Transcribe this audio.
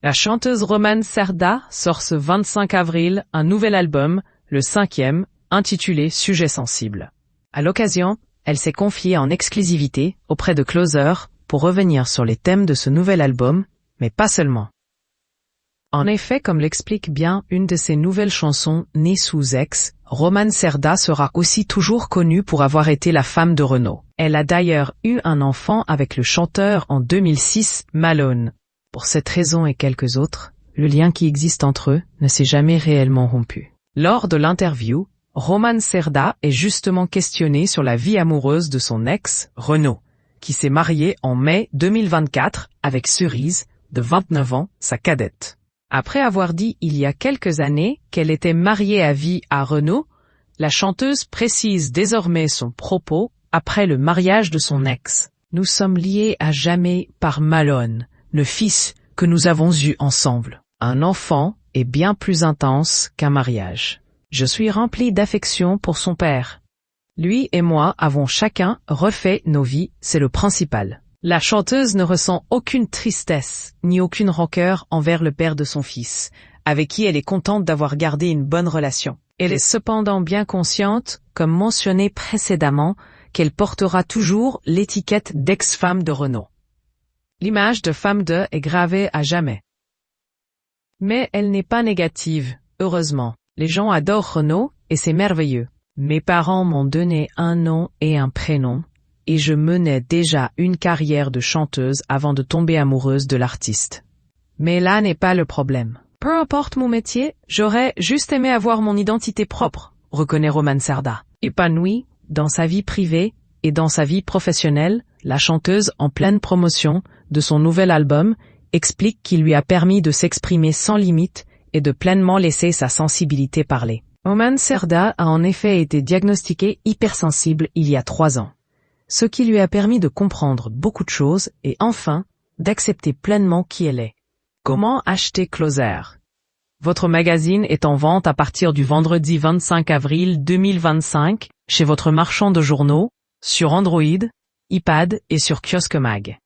La chanteuse Romane Cerda sort ce 25 avril un nouvel album, le 5e, intitulé Sujet sensible. À l'occasion, elle s'est confiée en exclusivité auprès de Closer pour revenir sur les thèmes de ce nouvel album, mais pas seulement. En effet, comme l'explique bien une de ses nouvelles chansons nées sous ex, Romane Cerda sera aussi toujours connue pour avoir été la femme de Renaud. Elle a d'ailleurs eu un enfant avec le chanteur en 2006, Malone. Pour cette raison et quelques autres, le lien qui existe entre eux ne s'est jamais réellement rompu. Lors de l'interview, Romane Cerda est justement questionnée sur la vie amoureuse de son ex, Renaud, qui s'est marié en mai 2024 avec Cerise, de 29 ans, sa cadette. Après avoir dit il y a quelques années qu'elle était mariée à vie à Renaud, la chanteuse précise désormais son propos après le mariage de son ex. Nous sommes liés à jamais par Malone, le fils que nous avons eu ensemble. Un enfant est bien plus intense qu'un mariage. Je suis remplie d'affection pour son père. Lui et moi avons chacun refait nos vies, c'est le principal. La chanteuse ne ressent aucune tristesse, ni aucune rancœur envers le père de son fils, avec qui elle est contente d'avoir gardé une bonne relation. Elle est cependant bien consciente, comme mentionné précédemment, qu'elle portera toujours l'étiquette d'ex-femme de Renaud. L'image de femme de est gravée à jamais. Mais elle n'est pas négative, heureusement. Les gens adorent Renaud, et c'est merveilleux. Mes parents m'ont donné un nom et un prénom, et je menais déjà une carrière de chanteuse avant de tomber amoureuse de l'artiste. Mais là n'est pas le problème. Peu importe mon métier, j'aurais juste aimé avoir mon identité propre, reconnaît Romane Cerda. Épanouie, dans sa vie privée et dans sa vie professionnelle, la chanteuse en pleine promotion de son nouvel album explique qu'il lui a permis de s'exprimer sans limite et de pleinement laisser sa sensibilité parler. Romane Cerda a en effet été diagnostiquée hypersensible il y a 3 ans, ce qui lui a permis de comprendre beaucoup de choses et enfin d'accepter pleinement qui elle est. Comment acheter Closer? Votre magazine est en vente à partir du vendredi 25 avril 2025 chez votre marchand de journaux, sur Android, iPad et sur Kiosque Mag.